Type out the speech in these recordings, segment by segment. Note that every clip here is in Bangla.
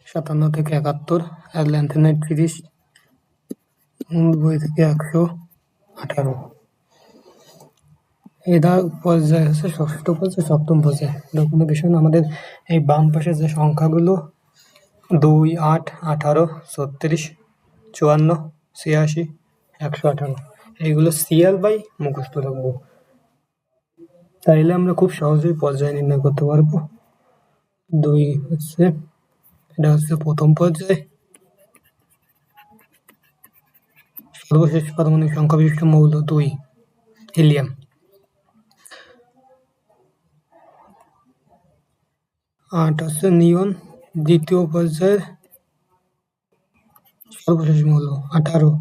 57 থেকে 71, আর ল্যান্থেনাইট 30, 90 থেকে 118। এরা পর্যায় হচ্ছে ষষ্ঠ পর্যায়, সপ্তম পর্যায়। কোনো বিষয় না, আমাদের এই বাম পাশে যে সংখ্যাগুলো 2, 8, 18, 36, 54, 86, 118, এইগুলো সিরিয়াল বাই মুখস্থ রাখবো। তাইলে আমরা খুব সহজেই পর্যায় নির্ণয় করতে পারবো। 2 হচ্ছে, এটা হচ্ছে প্রথম পর্যায়, সর্বশেষ পারমাণবিক সংখ্যা বিশিষ্ট মৌল 2, হিলিয়াম। 8 হচ্ছে নিয়ন, দ্বিতীয় পর্যায়ের সর্বশেষ মৌল। 18,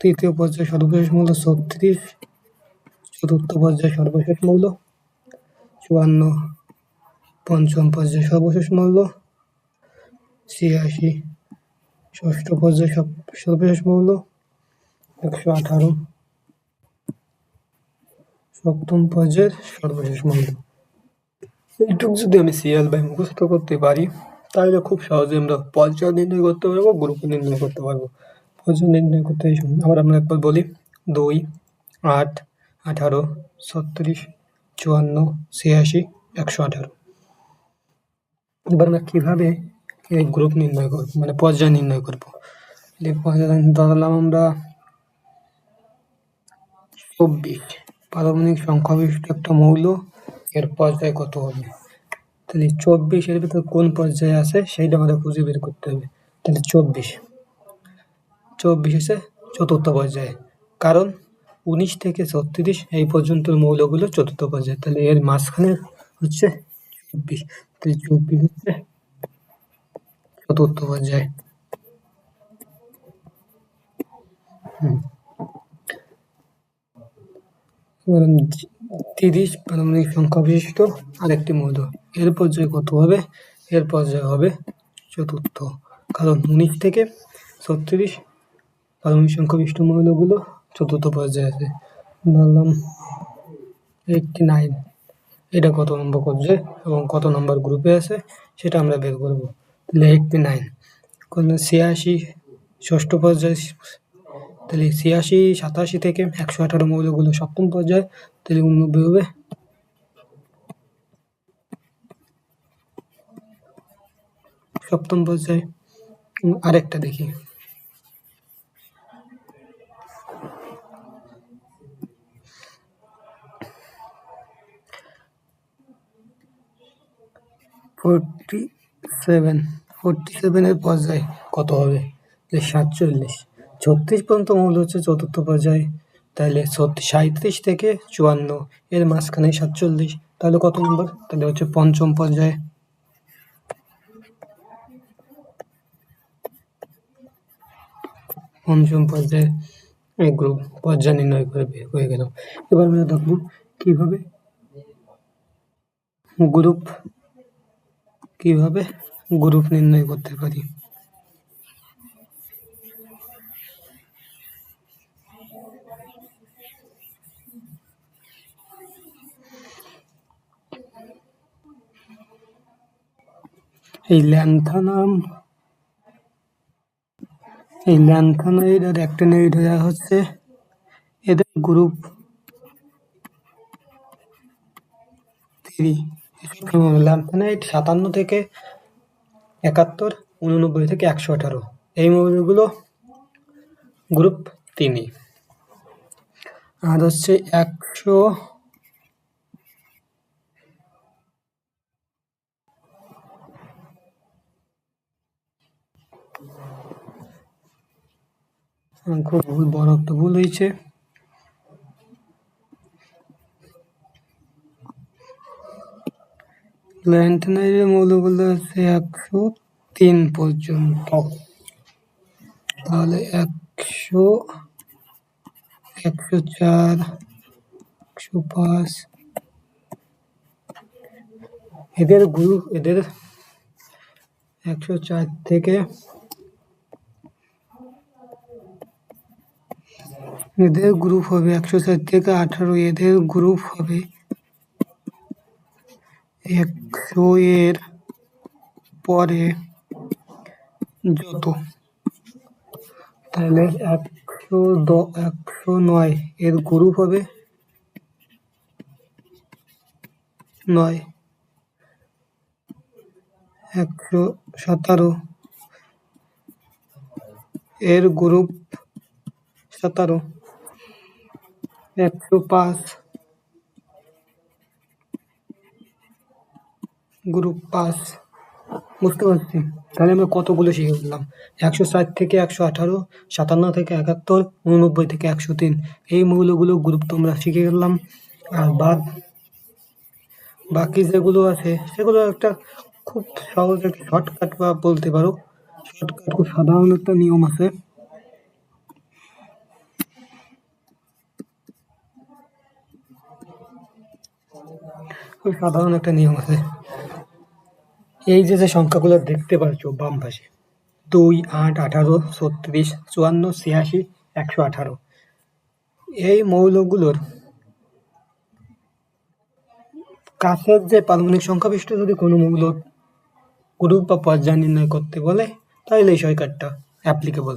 তৃতীয় পর্যায়ে সর্বশেষ মৌল। 36, চতুর্থ পর্যায়ে সর্বশেষ মৌল। 54, পঞ্চম পর্যায়ে সর্বশেষ মৌল। 86, ষষ্ঠ পর্যায়ে সর্বশেষ মৌল। 118, সপ্তম পর্যায়ের সর্বশেষ মৌল। এইটুকু যদি আমি সিরিয়াল বাই মুখস্থ করতে পারি, তাহলে খুব সহজে আমরা পর্যায় নির্ণয় করতে পারবো, গ্রুপ নির্ণয় করতে পারবো। পর্যায় নির্ণয় করতে আবার আমরা একবার বলি: 2, 8, 18, 36, 54, 86, 118। এবার আমরা কিভাবে এই গ্রুপ নির্ণয় করবো, মানে পর্যায় নির্ণয় করবো। ধরলাম আমরা 24 পারমাণবিক সংখ্যা বিশিষ্ট একটা মৌল, এর পর্যায় কত হবে? তাহলে 24 এর ভিতর কোন পর্যায়ে আছে সেইটা আমাদের খুঁজে বের করতে হবে। তাহলে 24 হচ্ছে চতুর্থ পর্যায়ে, কারণ 19 থেকে 36 এই পর্যন্ত মৌলগুলো চতুর্থ পর্যায়ে। তাহলে এর মাঝখানে হচ্ছে 24, তাহলে 24 হচ্ছে চতুর্থ পর্যায়ে। এবার 30 পারমাণবিক সংখ্যা বিশিষ্ট আরেকটি মৌল, এর পর্যায়ে কত হবে? এর পর্যায়ে হবে চতুর্থ, কারণ 19 থেকে 36 পারমাণবিক সংখ্যা বিশিষ্ট মৌলগুলো চতুর্থ পর্যায়ে আছে। ধরলাম 89, এটা কত নম্বর পর্যায়ে এবং কত নম্বর গ্রুপে আছে সেটা আমরা বের করবো। তাহলে 89, 86 ষষ্ঠ পর্যায়ে, তাহলে 86, 87 থেকে 118 মৌলগুলো সপ্তম পর্যায়ে, তাহলে 89 হবে সপ্তম পর্যায়ে। আরেকটা দেখি, 47 এর পর্যায়ে কত হবে? 47, 36 পর্যন্ত মৌল হচ্ছে চতুর্থ পর্যায়ে, তাহলে 37 থেকে 54 এর মাঝখানে 47, তাহলে কত নম্বর? তাহলে হচ্ছে পঞ্চম পর্যায়ে। পঞ্চম পর্যায়ে এই গ্রুপ পর্যায় নির্ণয় করে বের হয়ে গেল। এবার আমরা দেখব কিভাবে গ্রুপ নির্ণয় করতে পারি। এই ল্যান্থানাইড আর অ্যাক্টিনাইড হচ্ছে এদের গ্রুপ 3। ল্যান্থানাইড 57 থেকে 71, 89 থেকে 118, এই মৌলগুলো গ্রুপ 3। আর হচ্ছে 100, খুব বড় একটা ভুল হয়েছে। ল্যান্থানাইডের মৌলগুলো হচ্ছে 103 পর্যন্ত, তাহলে 100, 104, 105 এদের গ্রুপ, 104 থেকে এদের গ্রুপ হবে 104 থেকে 18, এদের গ্রুপ হবে 100 এর পরে যত, তাহলে 109 এর গ্রুপ হবে 9, 117 এর গ্রুপ 17, 105 গ্রুপ 5। বুঝতে পারছি? তাহলে আমরা কতগুলো শিখে ফেললাম? 160 থেকে 118, 57 থেকে 71, 89 থেকে 103 এই মৌলগুলো গ্রুপ তো আমরা শিখে গেলাম। আর বাকি যেগুলো আছে সেগুলো একটা খুব সহজ একটা শর্টকাট বা বলতে পারো শর্টকাট, খুব সাধারণ একটা নিয়ম আছে। খুব সাধারণ একটা নিয়ম আছে। এই যে সংখ্যাগুলো দেখতে পাচ্ছ বাম পাশে, 2, 8, 18, 36, 54, 86, 118, এই মৌলগুলোর কাছের যে পারমাণবিক সংখ্যাবিষ্ট যদি কোনো মৌল গ্রুপ বা পর্যায় নির্ণয় করতে বলে, তাহলে এই শর্টকাটটা অ্যাপ্লিকেবল।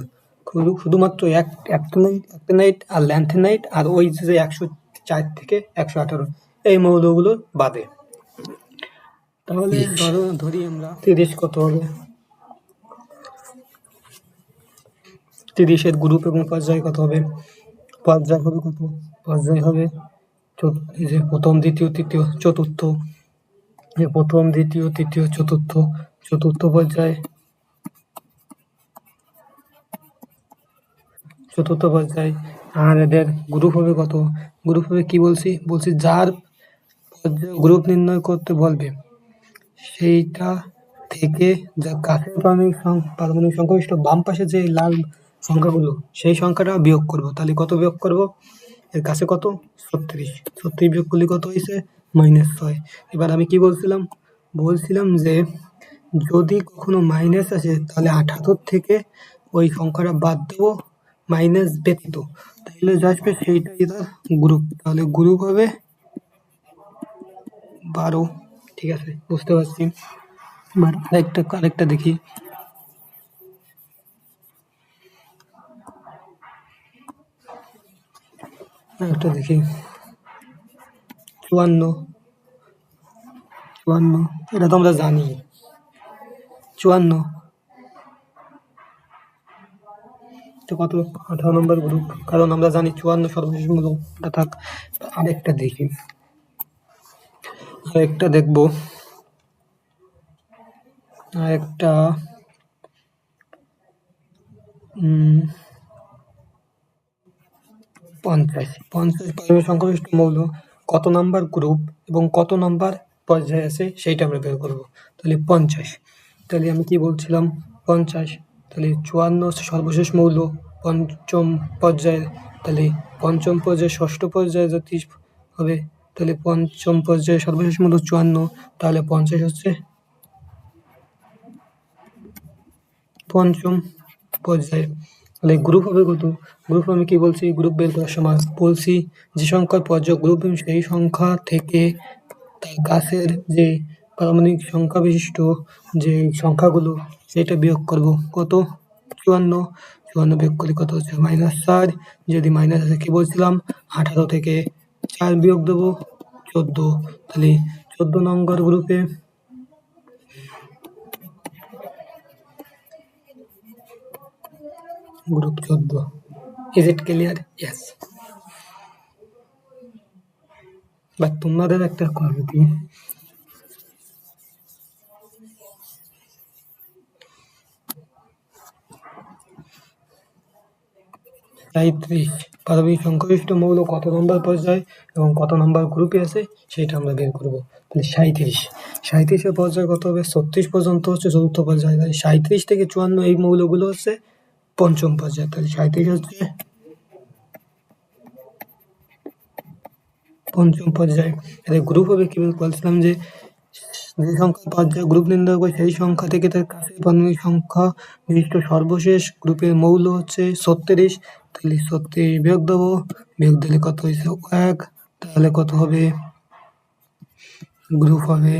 শুধুমাত্র অ্যাক্টিনাইট আর ল্যান্থেনাইট আর ওই যে 104 থেকে 118 এই মৌলগুলো বাদে। তাহলে ধরি আমরা 30 কত হবে? 30 এর গ্রুপ এবং পর্যায় কত হবে? পর্যায় হবে কত? পর্যায় হবে এই যে প্রথম, দ্বিতীয়, তৃতীয়, চতুর্থ, প্রথম, দ্বিতীয়, তৃতীয়, চতুর্থ পর্যায়, আর এদের গ্রুপ হবে কত? গ্রুপ হবে কি বলছি যার গ্রুপ নির্ণয় করতে বলবে সেইটা থেকে যা কাছের পারমাণবিক সংখ্যাবিষ্ট বাম পাশে যে লাল সংখ্যাগুলো, সেই সংখ্যাটা বিয়োগ করব। তাহলে কত বিয়োগ করব? এর কাছে কত? 36 বিয়োগ করলে কত হয়েছে? -6। এবার আমি কি বলছিলাম যে যদি কখনো মাইনাস আসে তাহলে 78 থেকে ওই সংখ্যাটা বাদ দেবো, মাইনাস ব্যতীত, তাহলে যা আসবে সেইটাই তার গ্রুপ। তাহলে গ্রুপ হবে 12। ঠিক আছে, বুঝতে পারছি। আরেকটা দেখি। আরেকটা দেখি 54, এটা তো আমরা জানি 54 তো কত? 18 নম্বর গ্রুপ, কারণ আমরা জানি 54 সর্বশেষ মূল। থাক, আরেকটা দেখি, আরেকটা দেখবো, আরেকটা 50 পারমাণবিক সংখ্যাগরিষ্ঠ মৌল কত নাম্বার গ্রুপ এবং কত নাম্বার পর্যায়ে আছে সেইটা আমরা বের করব। তাহলে 50, তাহলে আমি কি বলছিলাম? 50, তাহলে 54 সর্বশেষ মৌল পঞ্চম পর্যায়ে, তাহলে পঞ্চম পর্যায়ে ষষ্ঠ পর্যায়ে যদি হবে, তাহলে পঞ্চম পর্যায়ে সর্বশেষ মৌল 54, তাহলে 50 হচ্ছে পঞ্চম পর্যায়ে। তাহলে গ্রুপ হবে কত? গ্রুপ আমি কি বলছি? গ্রুপ বের করার সময় বলছি যে সংখ্যার পর্যায় গ্রুপ সেই সংখ্যা থেকে তার কাছের যে পারমাণবিক সংখ্যা বিশিষ্ট যে সংখ্যাগুলো সেটা বিয়োগ করব। কত? 54 বিয়োগ করলে কত হচ্ছে? -4। যদি মাইনাস আছে কি বলছিলাম? 18 থেকে 4 বিয়োগ দেবো, 14। তাহলে 14 নম্বর গ্রুপে group 14। Is it clear? Yes. বা তোমাদের একটা করবে 37 পারমাণবিক সংখ্যাগরিষ্ঠ মৌল কত নম্বর পর্যায়ে এবং কত নম্বর গ্রুপে আছে সেটা আমরা বের করব। তাহলে 37 এর পর্যায়ে কত হবে? 36 পর্যন্ত হচ্ছে চতুর্থ পর্যায়ে। তাহলে 37 থেকে 54 এই মৌলগুলো হচ্ছে পঞ্চম পর্যায়ে। তাহলে 37 হচ্ছে পঞ্চম পর্যায়ে। এর গ্রুপ হবে কি বলছিলাম যে সংখ্যা পর্যায়ে গ্রুপ নির্ণয় করে সেই সংখ্যা থেকে তার কাছের পারমাণবিক সংখ্যা বিশিষ্ট সর্বশেষ গ্রুপের মৌল হচ্ছে 36। তাহলে 36 বিয়োগ দেবো, বিয়োগ দিলে কত হয়েছে? 1। তাহলে কত হবে? গ্রুপ হবে